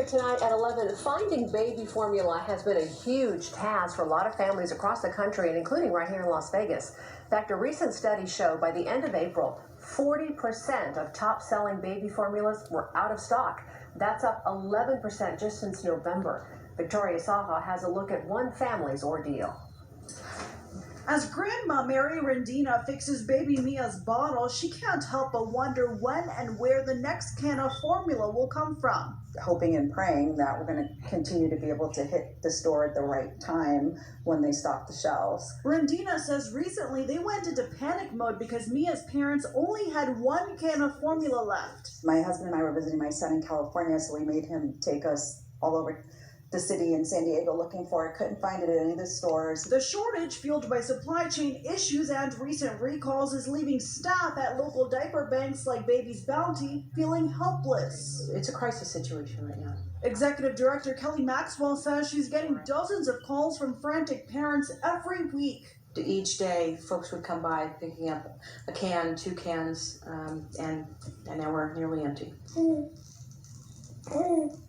here tonight at 11. Finding baby formula has been a huge task for a lot of families across the country, and including right here in Las Vegas. In fact, a recent study showed by the end of April, 40% of top-selling baby formulas were out of stock. That's up 11% just since November. Victoria Saha has a look at one family's ordeal. As Grandma Mary Rendina fixes baby Mia's bottle, she can't help but wonder when and where the next can of formula will come from. Hoping and praying that we're going to continue to be able to hit the store at the right time when they stock the shelves. Rendina says recently they went into panic mode because Mia's parents only had one can of formula left. My husband and I were visiting my son in California, so we made him take us all over the city in San Diego looking for it. Couldn't find it at any of the stores. The shortage, fueled by supply chain issues and recent recalls, is leaving staff at local diaper banks like Baby's Bounty feeling helpless. It's a crisis situation right now. Executive Director Kelly Maxwell says she's getting dozens of calls from frantic parents every week. Each day, folks would come by picking up a can, 2 cans, and now we're nearly empty.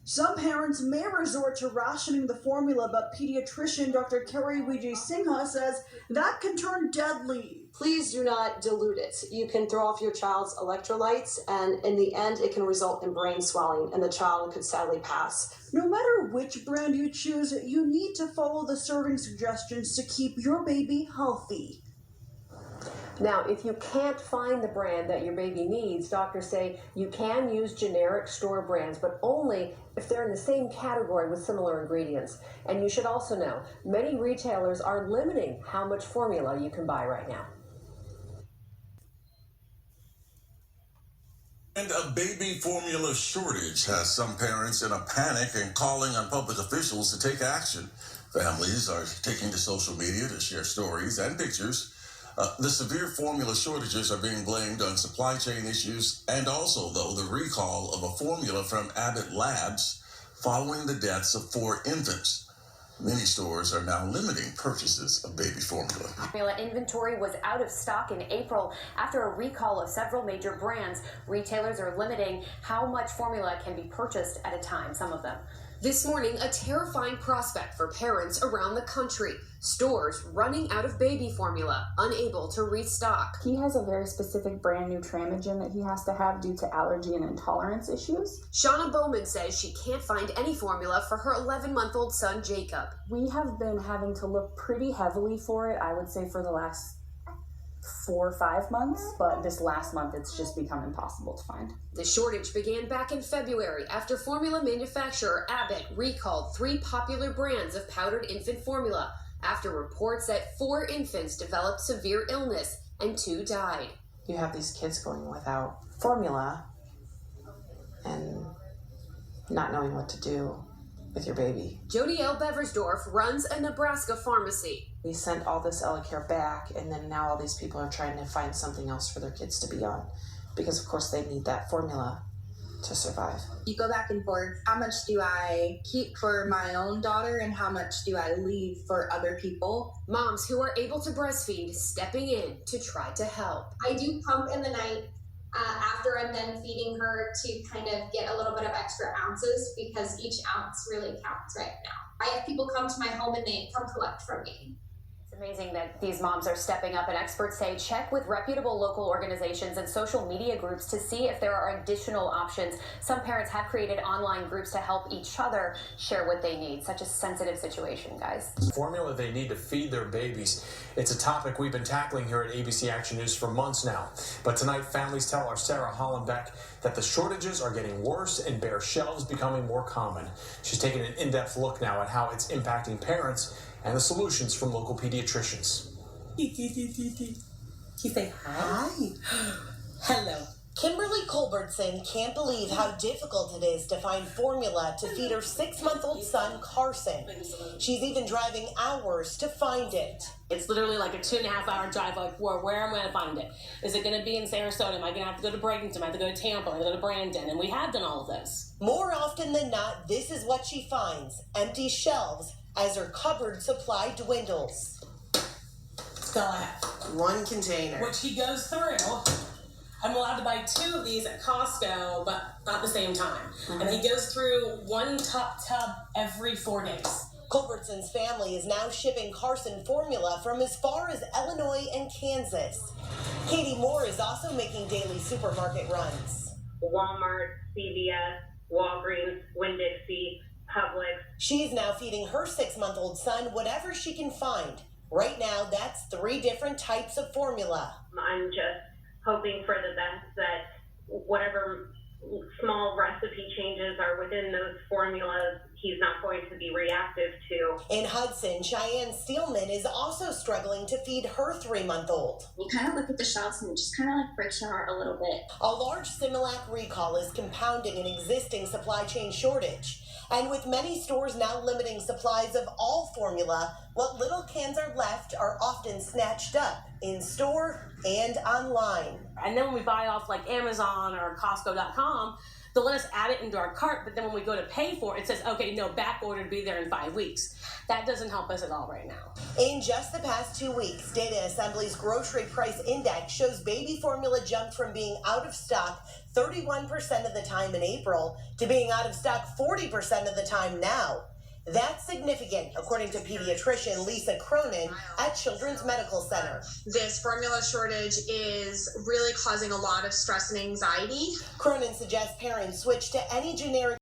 Some parents may resort to rationing the formula, but pediatrician Dr. Kerry Vijay Singha says that can turn deadly. Please do not dilute it. You can throw off your child's electrolytes, and in the end, it can result in brain swelling, and the child could sadly pass. No matter which brand you choose, you need to follow the serving suggestions to keep your baby healthy. Now, if you can't find the brand that your baby needs, doctors say you can use generic store brands, but only if they're in the same category with similar ingredients. And you should also know, many retailers are limiting how much formula you can buy right now. And a baby formula shortage has some parents in a panic and calling on public officials to take action. Families are taking to social media to share stories and pictures. The severe formula shortages are being blamed on supply chain issues and also, though, the recall of a formula from Abbott Labs following the deaths of 4 infants. Many stores are now limiting purchases of baby formula. Formula inventory was out of stock in April after a recall of several major brands. Retailers are limiting how much formula can be purchased at a time, some of them. This morning, a terrifying prospect for parents around the country. Stores running out of baby formula, unable to restock. He has a very specific brand new Tramigen that he has to have due to allergy and intolerance issues. Shauna Bowman says she can't find any formula for her 11-month-old son, Jacob. We have been having to look pretty heavily for it, I would say, for the last 4 or 5 months, but this last month it's just become impossible to find. The shortage began back in February after formula manufacturer Abbott recalled 3 popular brands of powdered infant formula after reports that 4 infants developed severe illness and 2 died. You have these kids going without formula and not knowing what to do with your baby. Jody L. Beversdorf runs a Nebraska pharmacy. We sent all this EleCare back, and then now all these people are trying to find something else for their kids to be on because, of course, they need that formula to survive. You go back and forth. How much do I keep for my own daughter and how much do I leave for other people? Moms who are able to breastfeed stepping in to try to help. I do pump in the night after I'm done feeding her to kind of get a little bit of extra ounces because each ounce really counts right now. I have people come to my home and they come collect from me. It's amazing that these moms are stepping up, and experts say check with reputable local organizations and social media groups to see if there are additional options. Some parents have created online groups to help each other share what they need. Such a sensitive situation, guys. Formula they need to feed their babies. It's a topic we've been tackling here at ABC Action News for months now. But tonight, families tell our Sarah Hollenbeck that the shortages are getting worse and bare shelves becoming more common. She's taking an in-depth look now at how it's impacting parents and the solutions from local pediatricians. You say hi. Hello. Kimberly Culbertson can't believe how difficult it is to find formula to feed her 6-month-old son, Carson. She's even driving hours to find it. It's literally like a 2.5-hour drive, like, where am I going to find it? Is it going to be in Sarasota? Am I going to have to go to Bradenton? Am I have to go to Tampa? Am I going to go to Brandon? And we have done all of this. More often than not, this is what she finds, empty shelves, as her cupboard supply dwindles. That's all I have. One container. Which he goes through I'm allowed to buy 2 of these at Costco, but not at the same time. And he goes through 1 tub every 4 days. Culbertson's family is now shipping Carson formula from as far as Illinois and Kansas. Katie Moore is also making daily supermarket runs. Walmart, CVS, Walgreens, Winn-Dixie, Publix. She's now feeding her 6-month-old son whatever she can find. Right now, that's 3 different types of formula. I'm just hoping for the best that whatever small recipe changes are within those formulas, he's not going to be reactive to. In Hudson, Cheyenne Steelman is also struggling to feed her 3-month-old. You kind of look at the shelves and it just kind of like breaks your heart a little bit. A large Similac recall is compounding an existing supply chain shortage. And with many stores now limiting supplies of all formula, what little cans are left are often snatched up in store and online. And then when we buy off like Amazon or Costco.com, they'll let us add it into our cart, but then when we go to pay for it, it says, okay, no, back order to be there in 5 weeks. That doesn't help us at all right now. In just the past 2 weeks, Data Assembly's Grocery Price Index shows baby formula jumped from being out of stock 31% of the time in April to being out of stock 40% of the time now. That's significant, according to pediatrician Lisa Cronin at Children's Medical Center. This formula shortage is really causing a lot of stress and anxiety. Cronin suggests parents switch to any generic